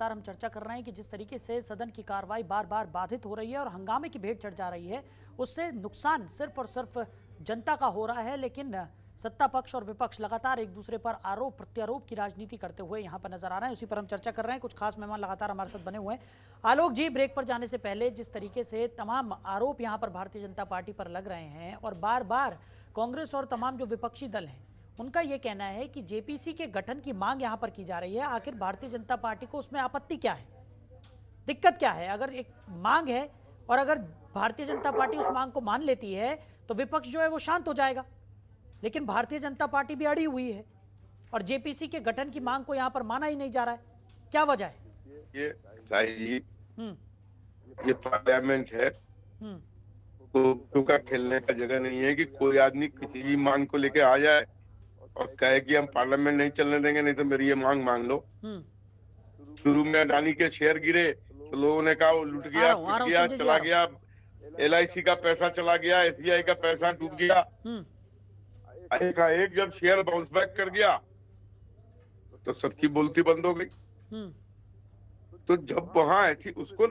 लगातार हम चर्चा कर रहे हैं कि जिस तरीके से सदन की कार्रवाई बार बार बाधित हो रही है और हंगामे की भेंट चढ़ जा रही है, उससे नुकसान सिर्फ और सिर्फ जनता का हो रहा है। लेकिन सत्ता पक्ष और विपक्ष लगातार एक दूसरे पर आरोप प्रत्यारोप की राजनीति करते हुए यहाँ पर नजर आ रहे हैं। उसी पर हम चर्चा कर रहे हैं। कुछ खास मेहमान लगातार हमारे साथ बने हुए हैं। आलोक जी, ब्रेक पर जाने से पहले जिस तरीके से तमाम आरोप यहाँ पर भारतीय जनता पार्टी पर लग रहे हैं और बार बार कांग्रेस और तमाम जो विपक्षी दल हैं उनका यह कहना है कि जेपीसी के गठन की मांग यहां पर की जा रही है, आखिर भारतीय जनता पार्टी को उसमें आपत्ति क्या है, दिक्कत क्या है? अगर एक मांग है और अगर भारतीय जनता पार्टी उस मांग को मान लेती है तो विपक्ष जो है वो शांत हो जाएगा, लेकिन भारतीय जनता पार्टी भी अड़ी हुई है और जेपीसी के गठन की मांग को यहां पर माना ही नहीं जा रहा है। क्या वजह है? ये पार्लियामेंट है, तो का खेलने का जगह नहीं है कि कोई आदमी किसी भी मांग को लेके आ जाए और कहे कि हम पार्लियामेंट नहीं चलने देंगे, नहीं तो मेरी ये मांग मांग लो। शुरू में अडानी के शेयर गिरे तो लोगों ने कहा वो लुट गया, पिट गया, चला गया, LIC का पैसा चला गया, SBI का पैसा डूब गया। एक जब शेयर बाउंस बैक कर गया तो सबकी बोलती बंद हो गई। तो जब वहां ऐसी उसको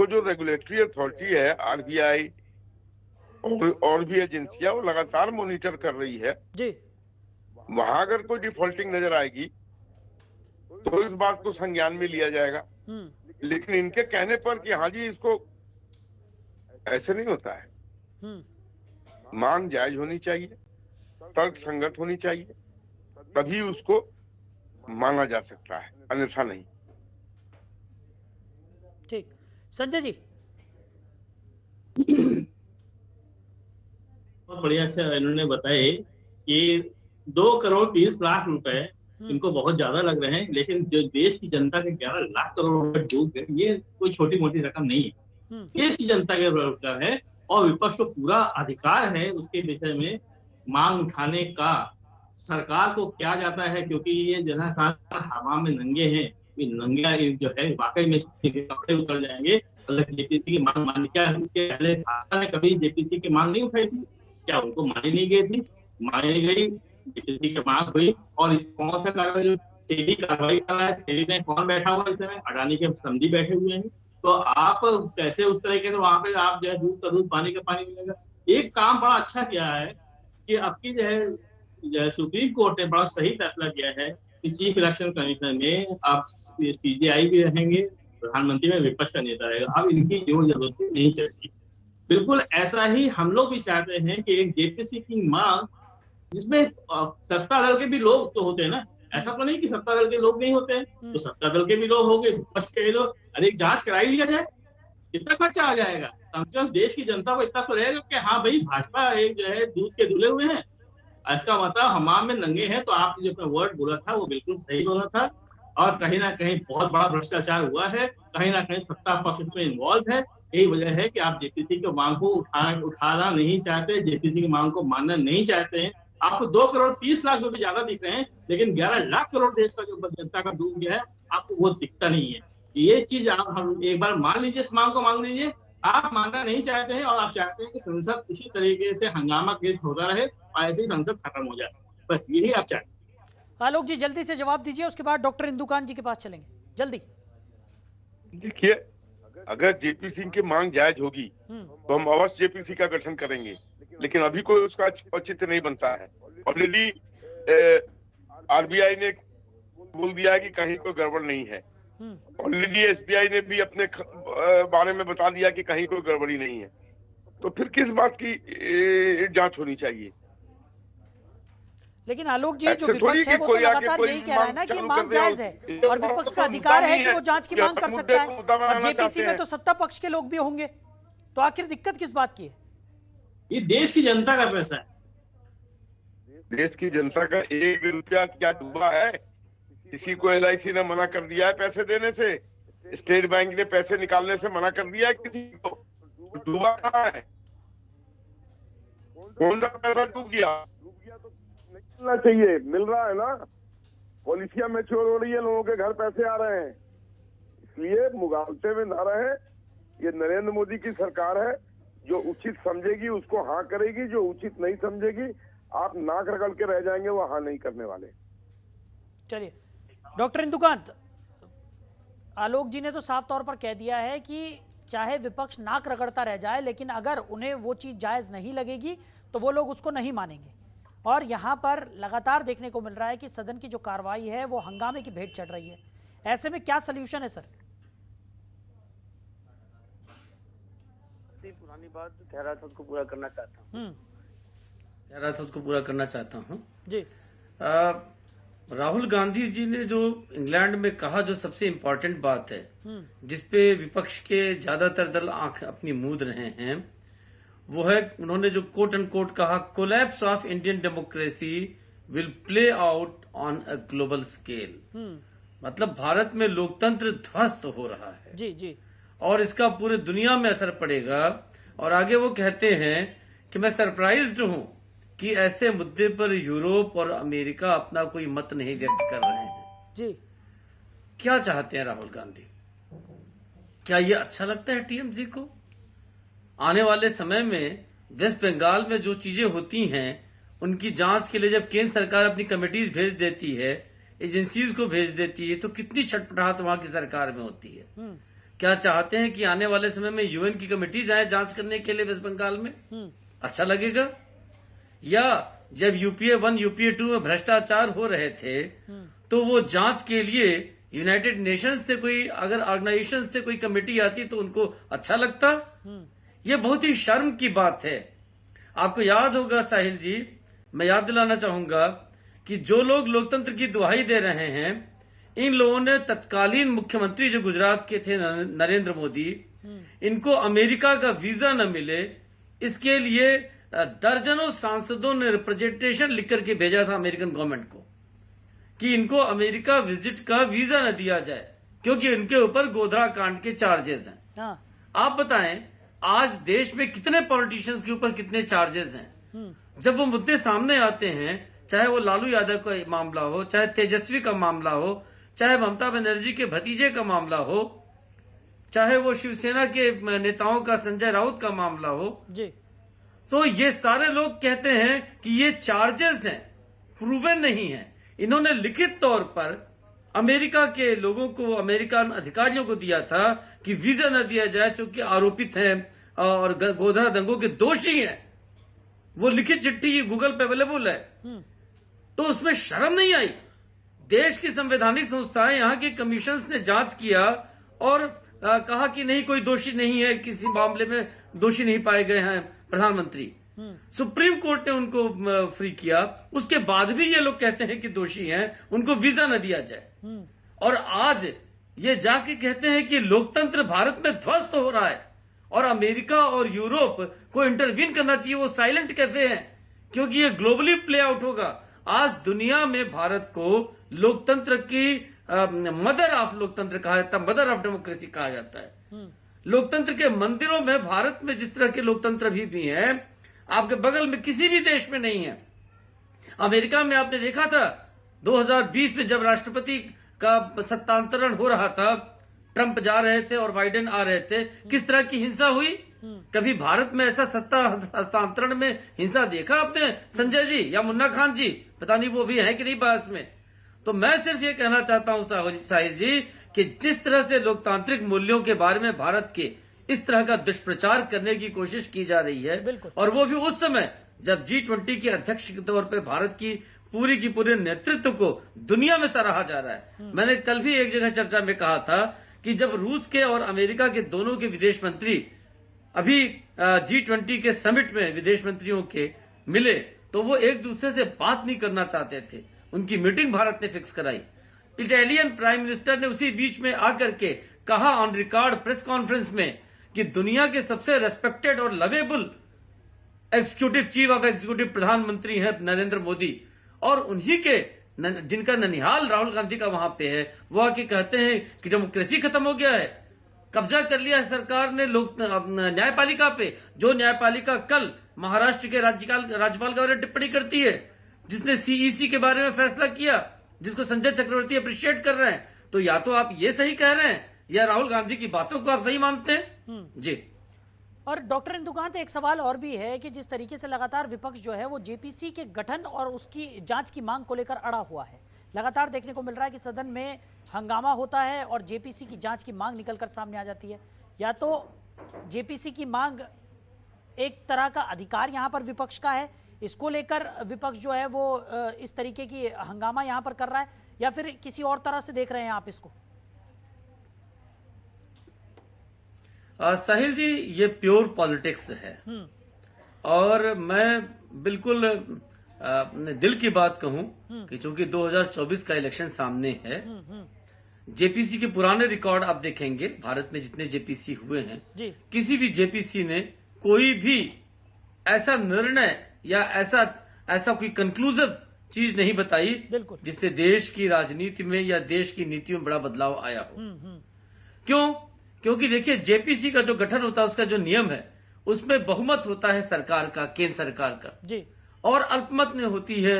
जो रेगुलेटरी अथॉरिटी है RBI और भी एजेंसियां वो लगातार मॉनिटर कर रही है जी। वहां अगर कोई डिफॉल्टिंग नजर आएगी तो इस बात को संज्ञान में लिया जाएगा। लेकिन इनके कहने पर कि हाँ जी इसको ऐसे नहीं होता है। मांग जायज होनी चाहिए, तर्क संगत होनी चाहिए, तभी उसको माना जा सकता है, अन्यथा नहीं। ठीक, संजय जी। बहुत बढ़िया से इन्होंने बताए कि 2,30,00,000 रुपए इनको बहुत ज्यादा लग रहे हैं, लेकिन जो देश की जनता के 11 लाख करोड़ रुपए डूब गए, ये कोई छोटी मोटी रकम नहीं है। देश की जनता के रकम है और विपक्ष को पूरा अधिकार है उसके विषय में मांग उठाने का। सरकार को क्या जाता है, क्योंकि ये जनाधार हवा में नंगे हैं, नंगा जो है वाकई में कपड़े उतर जाएंगे अगर जेपीसी की मांग मानी। क्या इसके पहले भाजपा ने कभी जेपीसी की मांग नहीं उठाई थी? क्या उनको मानी नहीं गई थी? मानी गई, जेपीसी की मांग हुई। और इस कौन सा कार्रवाई, सेबी कार्रवाई कर रहा है। सेबी में कौन बैठा हुआ इस समय? अडानी के समझी बैठे हुए हैं। तो आप कैसे उस तरह के, तो वहां पे आप जो है दूध का दूध पानी का पानी मिलेगा। एक काम बड़ा अच्छा किया है कि आपकी जो है सुप्रीम कोर्ट ने बड़ा सही फैसला किया है कि चीफ इलेक्शन कमीशन में आप CJI भी रहेंगे, प्रधानमंत्री में विपक्ष का नेता रहेगा। अब इनकी जोर जबरदस्ती नहीं चलेगी। बिल्कुल ऐसा ही हम लोग भी चाहते हैं कि एक जेपीसी की मांग जिसमें सत्ता दल के भी लोग तो होते हैं ना, ऐसा तो नहीं कि सत्ता दल के लोग नहीं होते हैं। तो सत्ता दल के भी लोग होंगे, विपक्ष के लोग। अरे एक जांच कराई लिया जाए, कितना खर्चा आ जाएगा? कम से कम देश की जनता को इतना तो रहेगा कि हाँ भाई भाजपा एक जो है दूध के धुले हुए हैं, इसका मतलब हमाम में नंगे हैं। तो आपने जो अपना वर्ड बोला था वो बिल्कुल सही बोला था। और कहीं ना कहीं बहुत बड़ा भ्रष्टाचार हुआ है, कहीं ना कहीं सत्ता पक्ष उसमें इन्वॉल्व है। यही वजह है कि आप जेपीसी की मांग को उठाना नहीं चाहते, जेपीसी की मांग को मानना नहीं चाहते हैं। आपको 2,30,00,000 रुपए ज्यादा दिख रहे हैं, लेकिन 11 लाख करोड़ देश का जो जनता का डूब गया है आपको वो दिखता नहीं है। ये चीज आप हम एक बार मान लीजिए, इस मांग को मान लीजिए। आप मानना नहीं चाहते हैं और आप चाहते हैं कि संसद इसी तरीके से हंगामा केस होता रहे और ऐसे ही संसद खत्म हो जाए, बस यही आप चाहते हैं। आलोक जी जल्दी से जवाब दीजिए, उसके बाद डॉक्टर इंदुकान जी के पास चलेंगे। जल्दी। देखिए, अगर जेपीसी की मांग जायज होगी तो हम अवश्य जेपीसी का गठन करेंगे, लेकिन अभी कोई उसका औचित्य नहीं बनता है। ऑलरेडी RBI ने बोल दिया है कि कहीं कोई गड़बड़ नहीं है। ऑलरेडी SBI ने भी अपने बारे में बता दिया कि कहीं कोई गड़बड़ी नहीं है। तो फिर किस बात की जांच होनी चाहिए? लेकिन आलोक जी जो विपक्ष है वो तो लगातार यही कह रहा है ना कि मांग जायज है और विपक्ष का अधिकार है कि वो जांच की मांग कर सकता है, और जेपीसी में तो सत्ता पक्ष के लोग भी होंगे। तो आखिर दिक्कत किस बात की है? ये देश की जनता का पैसा है। देश की जनता का 1 रुपया क्या डूबा है? किसी को LIC ने मना कर दिया है पैसे देने से, स्टेट बैंक ने पैसे निकालने से मना कर दिया है किसी को? डूबा कहाँ है? कौन सा पैसा डूब गया? मिलना चाहिए, मिल रहा है ना। पॉलिसियां मैच्योर हो रही है, लोगों के घर पैसे आ रहे हैं, इसलिए मुगालते में ना रहे। ये नरेंद्र मोदी की सरकार है, जो उचित समझेगी उसको हाँ करेगी, जो उचित नहीं समझेगी आप नाक रगड़ के रह जाएंगे, वो हाँ नहीं करने वाले। चलिए डॉक्टर इंदुकांत, आलोक जी ने तो साफ तौर पर कह दिया है कि चाहे विपक्ष नाक रगड़ता रह जाए, लेकिन अगर उन्हें वो चीज जायज नहीं लगेगी तो वो लोग उसको नहीं मानेंगे। और यहाँ पर लगातार देखने को मिल रहा है कि सदन की जो कार्रवाई है वो हंगामे की भेंट चढ़ रही है। ऐसे में क्या सल्यूशन है सर? पुरानी बात कह रहा था, उसको पूरा करना चाहता हूँ जी। राहुल गांधी जी ने जो इंग्लैंड में कहा, जो सबसे इम्पोर्टेंट बात है, जिसपे विपक्ष के ज्यादातर दल आंख अपनी मूंद रहे हैं, वो है उन्होंने जो कोट एंड कोट कहा, collapse of Indian democracy will play out on a global scale. मतलब भारत में लोकतंत्र ध्वस्त हो रहा है जी जी, और इसका पूरे दुनिया में असर पड़ेगा। और आगे वो कहते हैं कि मैं सरप्राइज्ड हूं कि ऐसे मुद्दे पर यूरोप और अमेरिका अपना कोई मत नहीं व्यक्त कर रहे हैं जी। क्या चाहते हैं राहुल गांधी? क्या ये अच्छा लगता है टीएमसी को? आने वाले समय में वेस्ट बंगाल में जो चीजें होती हैं उनकी जांच के लिए जब केंद्र सरकार अपनी कमेटीज भेज देती है, एजेंसीज को भेज देती है, तो कितनी छटपटाहट वहां की सरकार में होती है। क्या चाहते हैं कि आने वाले समय में यूएन की कमेटीज आए जांच करने के लिए वेस्ट बंगाल में? अच्छा लगेगा? या जब यूपीए 1 यूपीए 2 में भ्रष्टाचार हो रहे थे तो वो जांच के लिए यूनाइटेड नेशंस से कोई, अगर ऑर्गेनाइजेशन से कोई कमेटी आती तो उनको अच्छा लगता? ये बहुत ही शर्म की बात है। आपको याद होगा साहिल जी, मैं याद दिलाना चाहूंगा कि जो लोग लोकतंत्र की दुहाई दे रहे हैं, इन लोगों ने तत्कालीन मुख्यमंत्री जो गुजरात के थे नरेंद्र मोदी, इनको अमेरिका का वीजा न मिले इसके लिए दर्जनों सांसदों ने रिप्रेजेंटेशन लिख करके भेजा था अमेरिकन गवर्नमेंट को कि इनको अमेरिका विजिट का वीजा न दिया जाए क्योंकि इनके ऊपर गोधरा कांड के चार्जेस हैं। आप बताएं आज देश में कितने पॉलिटिशियंस के ऊपर कितने चार्जेस हैं? जब वो मुद्दे सामने आते हैं, चाहे वो लालू यादव का मामला हो, चाहे तेजस्वी का मामला हो, चाहे ममता बनर्जी के भतीजे का मामला हो, चाहे वो शिवसेना के नेताओं का संजय राउत का मामला हो जी, तो ये सारे लोग कहते हैं कि ये चार्जेस हैं, प्रूवन नहीं है। इन्होंने लिखित तौर पर अमेरिका के लोगों को, अमेरिकन अधिकारियों को दिया था कि वीजा न दिया जाए चूंकि आरोपित हैं और गोधरा दंगों के दोषी हैं। वो लिखित चिट्ठी गूगल पे अवेलेबल है। तो उसमें शर्म नहीं आई? देश की संवैधानिक संस्थाएं, यहाँ के कमीशंस ने जांच किया और कहा कि नहीं, कोई दोषी नहीं है, किसी मामले में दोषी नहीं पाए गए हैं प्रधानमंत्री। सुप्रीम कोर्ट ने उनको फ्री किया, उसके बाद भी ये लोग कहते हैं कि दोषी हैं, उनको वीजा न दिया जाए। और आज ये जाके कहते हैं कि लोकतंत्र भारत में ध्वस्त हो रहा है और अमेरिका और यूरोप को इंटरवीन करना चाहिए। वो साइलेंट कैसे हैं? क्योंकि ये ग्लोबली प्ले आउट होगा। आज दुनिया में भारत को लोकतंत्र की मदर ऑफ लोकतंत्र कहा जाता है, मदर ऑफ डेमोक्रेसी कहा जाता है। लोकतंत्र के मंदिरों में भारत में जिस तरह के लोकतंत्र अभी भी हैं, आपके बगल में किसी भी देश में नहीं है। अमेरिका में आपने देखा था 2020 में जब राष्ट्रपति का सत्तांतरण हो रहा था, ट्रंप जा रहे थे और बाइडेन आ रहे थे, किस तरह की हिंसा हुई? कभी भारत में ऐसा सत्ता हस्तांतरण में हिंसा देखा आपने? संजय जी या मुन्ना खान जी, पता नहीं वो भी है कि नहीं बहस में। तो मैं सिर्फ ये कहना चाहता हूं साहिल जी कि जिस तरह से लोकतांत्रिक मूल्यों के बारे में भारत के इस तरह का दुष्प्रचार करने की कोशिश की जा रही है, और वो भी उस समय जब G20 के अध्यक्ष के तौर पे भारत की पूरे नेतृत्व को दुनिया में सराहा जा रहा है। मैंने कल भी एक जगह चर्चा में कहा था कि जब रूस के और अमेरिका के दोनों के विदेश मंत्री अभी G20 के समिट में विदेश मंत्रियों के मिले तो वो एक दूसरे से बात नहीं करना चाहते थे। उनकी मीटिंग भारत ने फिक्स कराई। इटालियन प्राइम मिनिस्टर ने उसी बीच में आकर के कहा ऑन रिकॉर्ड प्रेस कॉन्फ्रेंस में कि दुनिया के सबसे रेस्पेक्टेड और lovable executive chief of executive प्रधानमंत्री है नरेंद्र मोदी, और उन्हीं के जिनका ननिहाल राहुल गांधी का वहां पे है, वो आके कहते हैं कि डेमोक्रेसी खत्म हो गया है, कब्जा कर लिया है सरकार ने न्यायपालिका पे। जो न्यायपालिका कल महाराष्ट्र के राज्यपाल के बारे में टिप्पणी करती है, जिसने सीईसी के बारे में फैसला किया, जिसको संजय चक्रवर्ती अप्रिशिएट कर रहे हैं, तो या तो आप ये सही कह रहे हैं या राहुल गांधी की बातों को आप सही मानते हैं जी। और डॉक्टर इंदुकांत, एक सवाल और भी है कि जिस तरीके से लगातार विपक्ष जो है वो जेपीसी के गठन और उसकी जांच की मांग को लेकर अड़ा हुआ है, लगातार देखने को मिल रहा है कि सदन में हंगामा होता है और जेपीसी की जांच की मांग निकलकर सामने आ जाती है। या तो जेपीसी की मांग एक तरह का अधिकार यहाँ पर विपक्ष का है, इसको लेकर विपक्ष जो है वो इस तरीके की हंगामा यहाँ पर कर रहा है, या फिर किसी और तरह से देख रहे हैं आप इसको? साहिल जी, ये प्योर पॉलिटिक्स है और मैं बिल्कुल अपने दिल की बात कहूं कि चूंकि 2024 का इलेक्शन सामने है, जेपीसी के पुराने रिकॉर्ड आप देखेंगे, भारत में जितने जेपीसी हुए हैं जी। किसी भी जेपीसी ने कोई भी ऐसा निर्णय या ऐसा कोई कंक्लूसिव चीज नहीं बताई जिससे देश की राजनीति में या देश की नीतियों में बड़ा बदलाव आया हो। क्यों? क्योंकि देखिए, जेपीसी का जो गठन होता है, उसका जो नियम है, उसमें बहुमत होता है सरकार का, केंद्र सरकार का जी, और अल्पमत में होती है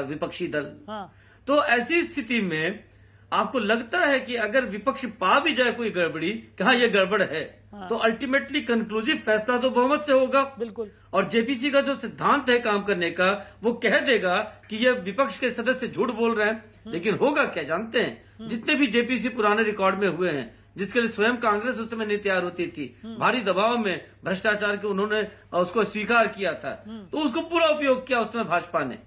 विपक्षी दल। हाँ। तो ऐसी स्थिति में आपको लगता है कि अगर विपक्ष पा भी जाए कोई गड़बड़ी, कहा यह गड़बड़ है, हाँ। तो अल्टीमेटली कंक्लूसिव फैसला तो बहुमत से होगा। बिल्कुल। और जेपीसी का जो सिद्धांत है काम करने का, वो कह देगा कि ये विपक्ष के सदस्य झूठ बोल रहे हैं। लेकिन होगा क्या जानते हैं? जितने भी जेपीसी पुराने रिकॉर्ड में हुए हैं, जिसके लिए स्वयं कांग्रेस उस समय नहीं तैयार होती थी, भारी दबाव में भ्रष्टाचार के उन्होंने उसको स्वीकार किया था, तो उसको पूरा उपयोग किया उसमें भाजपा ने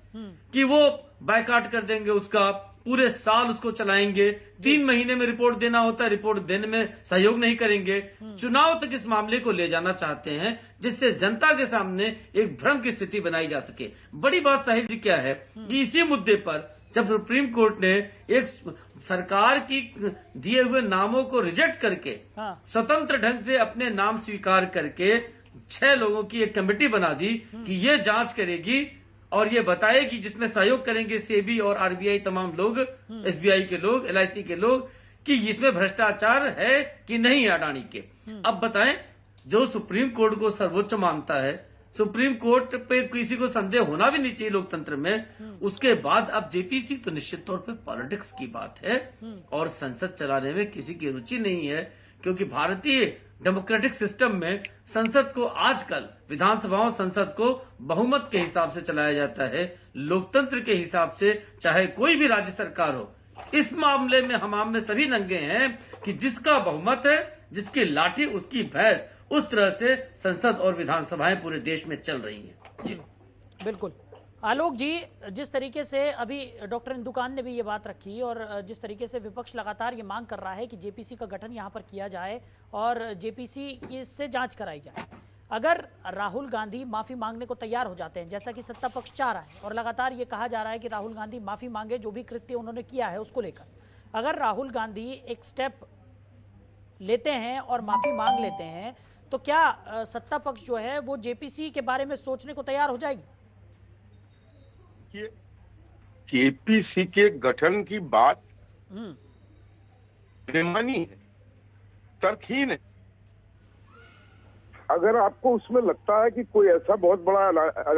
कि वो बायकॉट कर देंगे, उसका पूरे साल उसको चलाएंगे, 3 महीने में रिपोर्ट देना होता है, रिपोर्ट देने में सहयोग नहीं करेंगे, चुनाव तक इस मामले को ले जाना चाहते हैं जिससे जनता के सामने एक भ्रम की स्थिति बनाई जा सके। बड़ी बात साहिल जी क्या है कि इसी मुद्दे पर जब सुप्रीम कोर्ट ने एक सरकार की दिए हुए नामों को रिजेक्ट करके स्वतंत्र ढंग से अपने नाम स्वीकार करके 6 लोगों की एक कमेटी बना दी कि ये जांच करेगी और ये बताएगी, जिसमें सहयोग करेंगे सेबी और आरबीआई तमाम लोग, एसबीआई के लोग, एलआईसी के लोग, कि इसमें भ्रष्टाचार है कि नहीं अडानी के। अब बताएं, जो सुप्रीम कोर्ट को सर्वोच्च मानता है, सुप्रीम कोर्ट पे किसी को संदेह होना भी नहीं चाहिए लोकतंत्र में, उसके बाद अब जेपीसी तो निश्चित तौर पे पॉलिटिक्स की बात है और संसद चलाने में किसी की रुचि नहीं है, क्योंकि भारतीय डेमोक्रेटिक सिस्टम में संसद को आजकल, विधानसभाओं संसद को बहुमत के हिसाब से चलाया जाता है, लोकतंत्र के हिसाब से, चाहे कोई भी राज्य सरकार हो। इस मामले में हम में सभी नंगे हैं कि जिसका बहुमत है, जिसकी लाठी उसकी भैंस, उस तरह से संसद और विधानसभाएं पूरे देश में चल रही हैं। जी बिल्कुल। आलोक जी, जिस तरीके से अभी डॉक्टर इंदुकान ने भी ये बात रखी और जिस तरीके से विपक्ष लगातार ये मांग कर रहा है कि जेपीसी का गठन यहाँ पर किया जाए और जेपीसी की से जांच कराई जाए, अगर राहुल गांधी माफी मांगने को तैयार हो जाते हैं, जैसा कि सत्ता पक्ष चाह रहा है और लगातार ये कहा जा रहा है कि राहुल गांधी माफी मांगे जो भी कृत्य उन्होंने किया है उसको लेकर, अगर राहुल गांधी एक स्टेप लेते हैं और माफी मांग लेते हैं, तो क्या सत्ता पक्ष जो है वो जेपीसी के बारे में सोचने को तैयार हो जाएगी? जेपीसी के गठन की बात बेमानी है, तर्कहीन है। अगर आपको उसमें लगता है कि कोई ऐसा बहुत बड़ा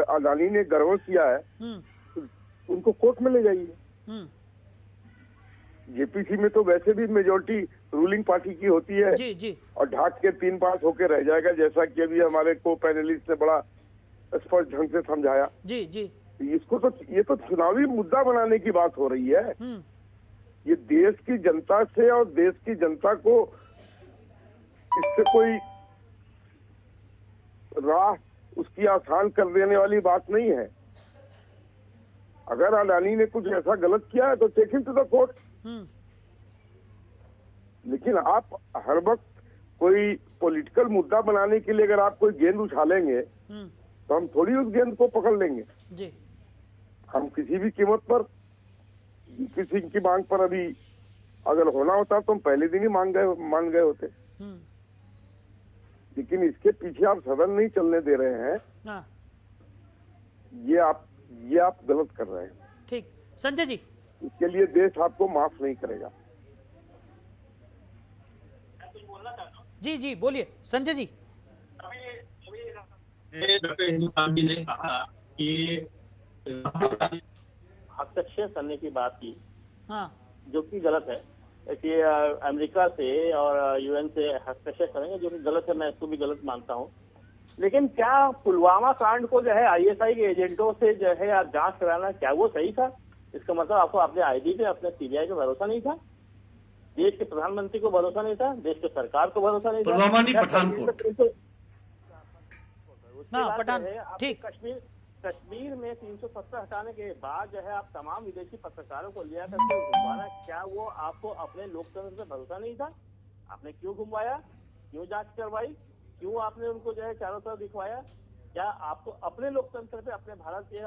अडानी ने गड़बड़ किया है, तो उनको कोर्ट में ले जाइए। जेपीसी में तो वैसे भी मेजोरिटी रूलिंग पार्टी की होती है जी जी, और ढाक के 3 पास होकर रह जाएगा, जैसा कि अभी हमारे को पैनलिस्ट ने बड़ा स्पष्ट ढंग से समझाया। जी जी, इसको तो ये तो चुनावी मुद्दा बनाने की बात हो रही है। ये देश की जनता से और देश की जनता को इससे कोई राह उसकी आसान कर देने वाली बात नहीं है। अगर अडानी ने कुछ ऐसा गलत किया है तो take him to the court, लेकिन आप हर वक्त कोई पॉलिटिकल मुद्दा बनाने के लिए अगर आप कोई गेंद उछालेंगे तो हम थोड़ी उस गेंद को पकड़ लेंगे जी। हम किसी भी कीमत पर किसी की मांग पर, अभी अगर होना होता तो हम पहले दिन ही मान गए होते। लेकिन इसके पीछे आप सदन नहीं चलने दे रहे हैं। हाँ। ये आप गलत कर रहे हैं। ठीक, संजय जी, इसके लिए देश आपको माफ नहीं करेगा। जी जी बोलिए संजय जी। डॉक्टर हिंदुस्तान जी ने कहा कि हस्तक्षेप करने की बात की, हाँ, जो कि गलत है कि अमेरिका से और यूएन से हस्तक्षेप करेंगे, जो कि गलत है। मैं इसको भी गलत मानता हूँ। लेकिन क्या पुलवामा कांड को जो है आईएसआई के एजेंटों से जो है जांच कराना, क्या वो सही था? इसका मतलब आपको अपने आईडी पे, अपने सीबीआई पे भरोसा नहीं था, देश के प्रधानमंत्री को भरोसा नहीं था, देश की सरकार को भरोसा नहीं था। पुलवामा नहीं, पठानकोट। ठीक। कश्मीर में 370 हटाने के बाद जो है आप तमाम विदेशी पत्रकारों को लिया करके घुमाना, क्या वो आपको अपने लोकतंत्र पे भरोसा नहीं था? आपने क्यों घुमाया, क्यों जांच करवाई, क्यों आपने उनको जो है चारों तरफ दिखवाया? क्या आपको अपने लोकतंत्र पे, अपने भारत के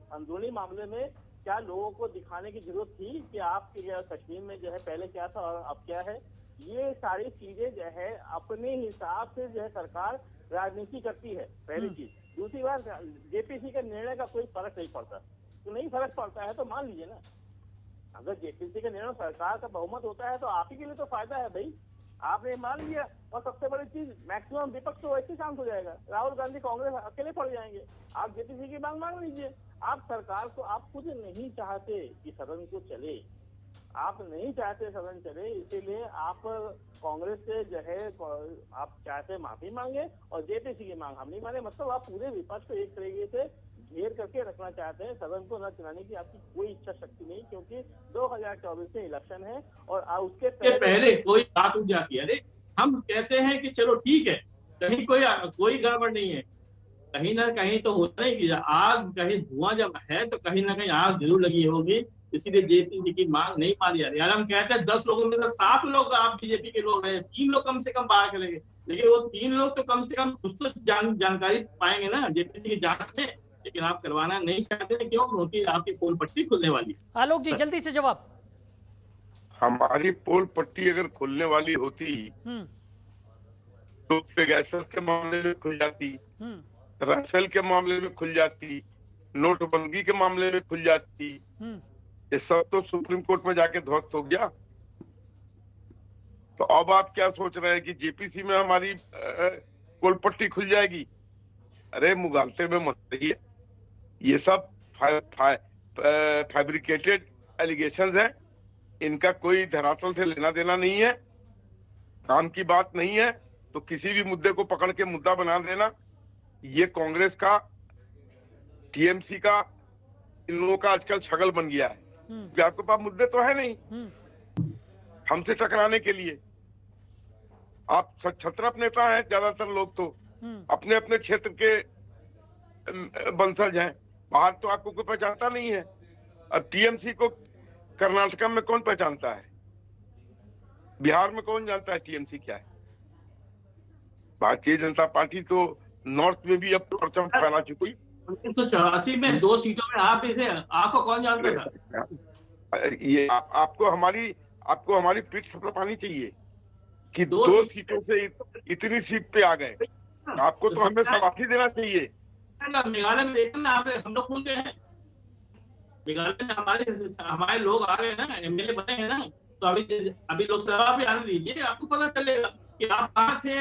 अंदरूनी मामले में क्या लोगों को दिखाने की जरूरत थी कि आपके कश्मीर में जो है पहले क्या था और अब क्या है? ये सारी चीजें जो है अपने हिसाब से जो है सरकार राजनीति करती है, पहली चीज। दूसरी बात, जेपीसी के निर्णय का कोई फर्क नहीं पड़ता। तो नहीं फर्क पड़ता है तो मान लीजिए ना, अगर जेपीसी के निर्णय सरकार का बहुमत होता है तो आप ही के लिए तो फायदा है भाई, आपने मान लिया। और सबसे बड़ी चीज, मैक्सिमम विपक्ष तो वैसे शांत हो जाएगा, राहुल गांधी कांग्रेस अकेले पड़ जाएंगे। आप जेपीसी की मांग लीजिए। आप सरकार को, आप खुद नहीं चाहते कि सदन को चले, आप नहीं चाहते सदन चले, इसीलिए आप कांग्रेस से जो है आप चाहते माफी मांगे और जेपीसी की मांग हम नहीं माने। मतलब आप पूरे विपक्ष को एक तरीके से घेर करके रखना चाहते हैं, सदन को न चलाने की आपकी कोई इच्छा शक्ति नहीं, क्योंकि 2024 में इलेक्शन है और उसके पहले कोई बात उठ जाती है। अरे हम कहते हैं कि चलो ठीक है, कहीं कोई गड़बड़ नहीं है, कहीं ना कहीं तो होता है कि आग, कहीं धुआं जब है तो कहीं ना कहीं आग जरूर लगी होगी, इसीलिए जेपीसी की मांग नहीं मानी जा रही। यार हम कहते हैं 10 लोगों में से 7 लोग आप बीजेपी के लोग रहे, 3 लोग कम से कम बाहर चलेंगे, लेकिन वो 3 लोग तो कम से कम कुछ तो जानकारी पाएंगे ना जेपीसी की जांच में, लेकिन आप करवाना नहीं चाहते। क्यों? क्योंकि आपकी पोल पट्टी खुलने वाली है। आलोक जी जल्दी से जवाब। हमारी पोल पट्टी अगर खुलने वाली होती तो पेगासस के मामले में खुल जाती, राफेल के मामले में खुल जाती, नोटबंदी के मामले में खुल जाती। ये सब तो सुप्रीम कोर्ट में जाके ध्वस्त हो गया। तो अब आप क्या सोच रहे हैं कि जेपीसी में हमारी पोल पट्टी खुल जाएगी? अरे मुगालते में मत रहिए, ये सब फैब्रिकेटेड एलिगेशंस हैं, इनका कोई धरातल से लेना देना नहीं है, काम की बात नहीं है। तो किसी भी मुद्दे को पकड़ के मुद्दा बना देना, ये कांग्रेस का, टीएमसी का, इन लोगों का आजकल छगल बन गया है। आपके पास मुद्दे तो है नहीं हमसे टकराने के लिए। आप छत्रप नेता हैं, ज्यादातर लोग तो अपने अपने क्षेत्र के वंशज हैं, बाहर तो आपको कोई पहचानता नहीं है। अब टीएमसी को कर्नाटका में कौन पहचानता है, बिहार में कौन जानता है टीएमसी क्या है? भारतीय जनता पार्टी तो नॉर्थ में भी अब परचम फहरा चुकी। 1984 में 2 सीटों में आप भी थे, आपको कौन जानता था? ये आपको हमारी पीठ थपथपानी चाहिए कि 2 सीटों से इतनी सीट पे आ गए। आपको तो हमें शाबाशी देना चाहिए। मेघालय में देखा ना आपने, हम लोग खुल गए हैं मेघालय में, हमारे लोग आ गए ना, एमएलए बने हैं ना। तो अभी लोकसभा भी आने दीजिए, आपको पता चलेगा कि आप कहाँ थे,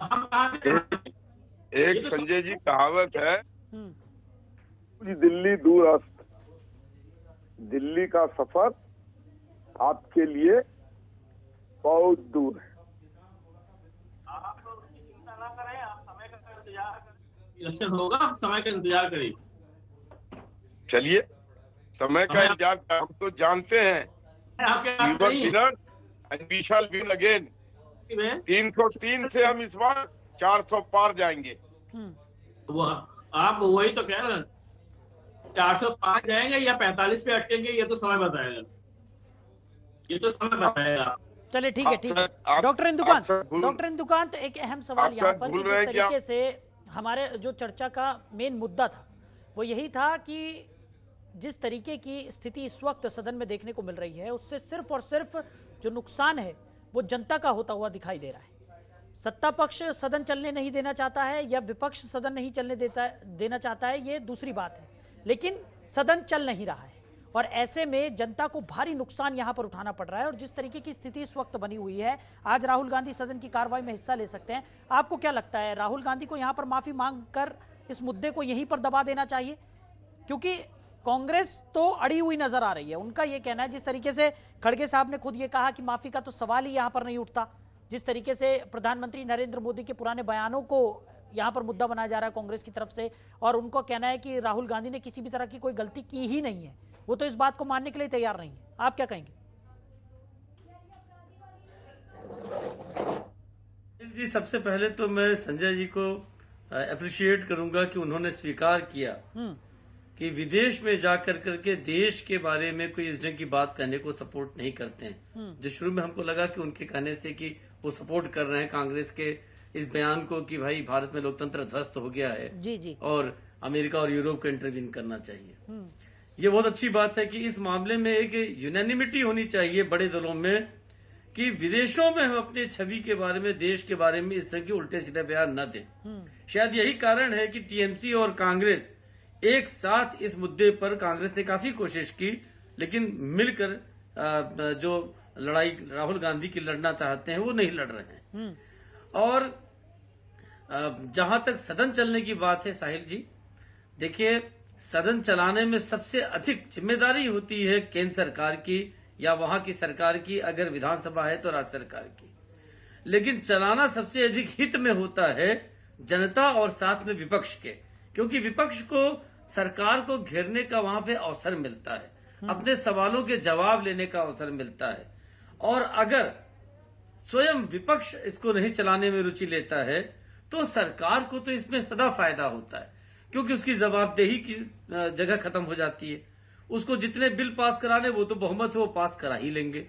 हम कहाँ थे। एक संजय जी कहावत है, दिल्ली दूरस्थ, दिल्ली का सफर आपके लिए बहुत दूर है। आप चिंता ना करें, आप समय का इंतजार करें, इलेक्शन होगा, आप समय का इंतजार करिए। चलिए समय का इंतजार, हम तो जानते हैं आपके पास नहीं है। and we shall win again। 303 से हम इस बार 400 पार जाएंगे। वो आप वही तो कह रहे हैं, 405 जाएंगे या 45 पे अटकेंगे, ये तो समय बताएगा, ये तो समय बताएगा। चलिए ठीक है, ठीक है। डॉक्टर इंदुकांत, एक अहम सवाल यहाँ पर कि जिस तरीके से हमारे जो चर्चा का मेन मुद्दा था वो यही था कि जिस तरीके की स्थिति इस वक्त सदन में देखने को मिल रही है, उससे सिर्फ और सिर्फ जो नुकसान है वो जनता का होता हुआ दिखाई दे रहा है। सत्ता पक्ष सदन चलने नहीं देना चाहता है या विपक्ष सदन नहीं चलने देना चाहता है, ये दूसरी बात है, लेकिन सदन चल नहीं रहा है और ऐसे में जनता को भारी नुकसान यहां पर उठाना पड़ रहा है। और जिस तरीके की स्थिति इस वक्त बनी हुई है, आज राहुल गांधी सदन की कार्रवाई में हिस्सा ले सकते हैं। आपको क्या लगता है, राहुल गांधी को यहां पर माफी मांगकर इस मुद्दे को यहीं पर दबा देना चाहिए? क्योंकि कांग्रेस तो अड़ी हुई नजर आ रही है, उनका यह कहना है, जिस तरीके से खड़गे साहब ने खुद ये कहा कि माफी का तो सवाल ही यहां पर नहीं उठता, जिस तरीके से प्रधानमंत्री नरेंद्र मोदी के पुराने बयानों को यहाँ पर मुद्दा बनाया जा रहा है कांग्रेस की तरफ से, और उनको कहना है कि राहुल गांधी ने किसी भी तरह की कोई गलती की ही नहीं है। वो तो इस बात को मानने के लिए तैयार नहीं है। आप क्या कहेंगे? जी, सबसे पहले तो मैं संजय जी को अप्रिशिएट करूंगा कि उन्होंने स्वीकार किया कि विदेश में जाकर करके देश के बारे में कोई इस ढंग की बात कहने को सपोर्ट नहीं करते हैं। जो शुरू में हमको लगा कि उनके कहने से कि वो सपोर्ट कर रहे हैं कांग्रेस के इस बयान को कि भाई भारत में लोकतंत्र ध्वस्त हो गया है जी और अमेरिका और यूरोप को इंटरवीन करना चाहिए। ये बहुत अच्छी बात है कि इस मामले में एक यूनानिमिटी होनी चाहिए बड़े दलों में कि विदेशों में हम अपनी छवि के बारे में, देश के बारे में इस तरह के उल्टे सीधे बयान न दें। शायद यही कारण है कि टीएमसी और कांग्रेस एक साथ इस मुद्दे पर, कांग्रेस ने काफी कोशिश की लेकिन मिलकर जो लड़ाई राहुल गांधी की लड़ना चाहते हैं वो नहीं लड़ रहे हैं। और जहां तक सदन चलने की बात है साहिल जी, देखिए सदन चलाने में सबसे अधिक जिम्मेदारी होती है केंद्र सरकार की या वहां की सरकार की, अगर विधानसभा है तो राज्य सरकार की। लेकिन चलाना सबसे अधिक हित में होता है जनता और साथ में विपक्ष के, क्योंकि विपक्ष को सरकार को घेरने का वहां पे अवसर मिलता है, अपने सवालों के जवाब लेने का अवसर मिलता है। और अगर स्वयं विपक्ष इसको नहीं चलाने में रुचि लेता है तो सरकार को तो इसमें सदा फायदा होता है, क्योंकि उसकी जवाबदेही की जगह खत्म हो जाती है। उसको जितने बिल पास कराने वो तो बहुमत है वो पास करा ही लेंगे,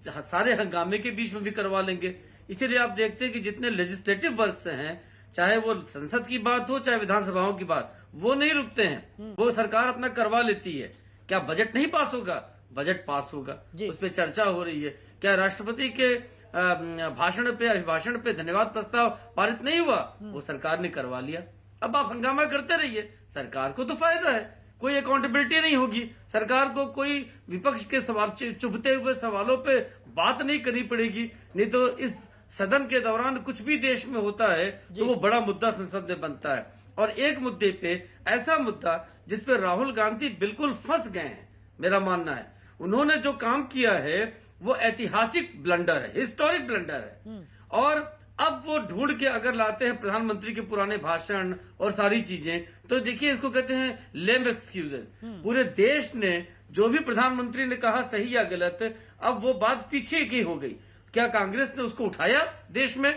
सारे हंगामे के बीच में भी करवा लेंगे। इसीलिए आप देखते हैं कि जितने लेजिस्लेटिव वर्क्स हैं, चाहे वो संसद की बात हो चाहे विधानसभाओं की बात, वो नहीं रुकते हैं, वो सरकार अपना करवा लेती है। क्या बजट नहीं पास होगा? बजट पास होगा, उस पर चर्चा हो रही है। क्या राष्ट्रपति के भाषण पे, अभिभाषण पे धन्यवाद प्रस्ताव पारित नहीं हुआ? वो सरकार ने करवा लिया। अब आप हंगामा करते रहिए, सरकार को तो फायदा है, कोई अकाउंटेबिलिटी नहीं होगी, सरकार को कोई विपक्ष के सवाल, चुभते हुए सवालों पे बात नहीं करनी पड़ेगी। नहीं तो इस सदन के दौरान कुछ भी देश में होता है तो वो बड़ा मुद्दा संसद में बनता है। और एक मुद्दे पे, ऐसा मुद्दा जिसपे राहुल गांधी बिल्कुल फंस गए हैं, मेरा मानना है उन्होंने जो काम किया है वो ऐतिहासिक ब्लंडर है, हिस्टोरिक ब्लंडर है। और अब वो ढूंढ के अगर लाते हैं प्रधानमंत्री के पुराने भाषण और सारी चीजें, तो देखिए इसको कहते हैं लेम एक्सक्यूजेस। पूरे देश ने जो भी प्रधानमंत्री ने कहा सही या गलत, अब वो बात पीछे की हो गई। क्या कांग्रेस ने उसको उठाया देश में,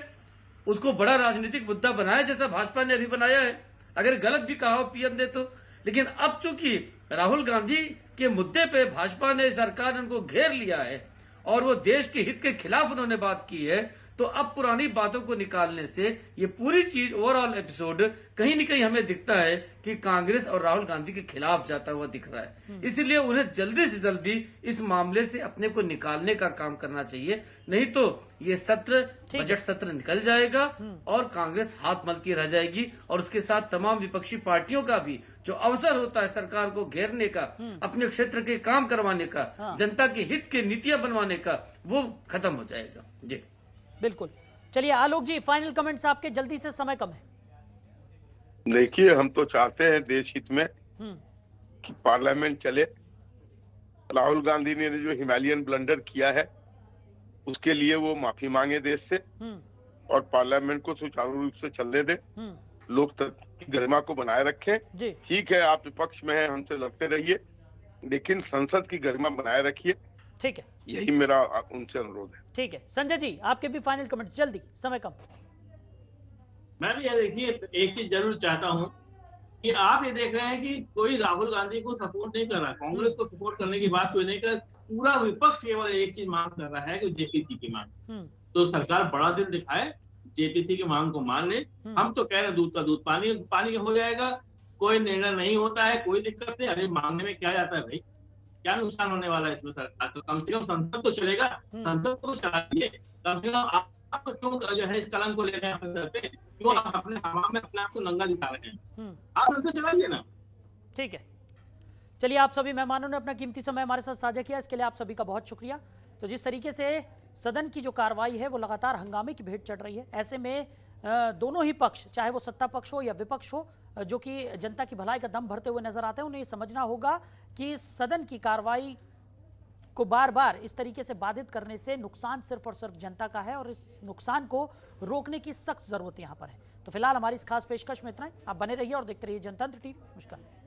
उसको बड़ा राजनीतिक मुद्दा बनाया जैसा भाजपा ने अभी बनाया है? अगर गलत भी कहा हो पीएम ने तो। लेकिन अब चूंकि राहुल गांधी के मुद्दे पे भाजपा ने, सरकार ने उनको घेर लिया है और वो देश के हित के खिलाफ उन्होंने बात की है, तो अब पुरानी बातों को निकालने से ये पूरी चीज, ओवरऑल एपिसोड कहीं न कहीं हमें दिखता है कि कांग्रेस और राहुल गांधी के खिलाफ जाता हुआ दिख रहा है। इसलिए उन्हें जल्दी से जल्दी इस मामले से अपने को निकालने का काम करना चाहिए, नहीं तो ये सत्र, बजट सत्र निकल जाएगा और कांग्रेस हाथ मलती रह जाएगी। और उसके साथ तमाम विपक्षी पार्टियों का भी जो अवसर होता है सरकार को घेरने का, अपने क्षेत्र के काम करवाने का, जनता के हित के नीतियां बनवाने का, वो खत्म हो जाएगा। जी बिल्कुल। चलिए आलोक जी, फाइनल कमेंट्स आपके, जल्दी से, समय कम है। देखिए, हम तो चाहते हैं देश हित में कि पार्लियामेंट चले। राहुल गांधी ने जो हिमालयन ब्लंडर किया है उसके लिए वो माफी मांगे देश से और पार्लियामेंट को सुचारू रूप से चलने दे, लोकतंत्र की गरिमा को बनाए रखें। ठीक है, आप विपक्ष में हैं, हमसे लड़ते रहिए, लेकिन संसद की गरिमा बनाए रखिए। ठीक है, यही मेरा उनसे अनुरोध है। ठीक है संजय जी, आपके भी फाइनल कमेंट्स, जल्दी, समय कम। मैं भी ये देखिए एक चीज जरूर चाहता हूँ कि आप ये देख रहे हैं कि कोई राहुल गांधी को सपोर्ट नहीं कर रहा, कांग्रेस को सपोर्ट करने की बात कोई नहीं कर, पूरा विपक्ष केवल एक चीज मांग कर रहा है कि जेपीसी की मांग। तो सरकार बड़ा दिल दिखाए, जेपीसी की मांग को मान ले। हम तो कह रहे हैं दूध का दूध पानी हो जाएगा, कोई निर्णय नहीं होता है, कोई दिक्कत नहीं। अरे मांगने में क्या जाता है भाई, क्या नुकसान होने वाला है इसमें? सरकार तो कम से कम संसद तो चलेगा, संसद को चलाइए कम से कम। आप क्यों जो है इस कलंक को ले रहे हैं अपने सर पे, क्यों आप अपने हवा में अपने आप को नंगा दिखा रहे हैं? आप संसद चलाइए ना। ठीक है, चलिए, आप सभी मेहमानों ने अपना कीमती समय हमारे साथ साझा किया, इसके लिए आप सभी का बहुत शुक्रिया। तो जिस तरीके से सदन की जो कार्रवाई है वो लगातार हंगामे की भेंट चढ़ रही है, ऐसे में दोनों ही पक्ष, चाहे वो सत्ता पक्ष हो या विपक्ष हो, जो कि जनता की भलाई का दम भरते हुए नजर आते हैं, उन्हें समझना होगा कि सदन की कार्रवाई को बार बार इस तरीके से बाधित करने से नुकसान सिर्फ और सिर्फ जनता का है और इस नुकसान को रोकने की सख्त जरूरत यहां पर है। तो फिलहाल हमारी इस खास पेशकश में इतना ही। आप बने रहिए और देखते रहिए जनतंत्र टीवी। नमस्कार।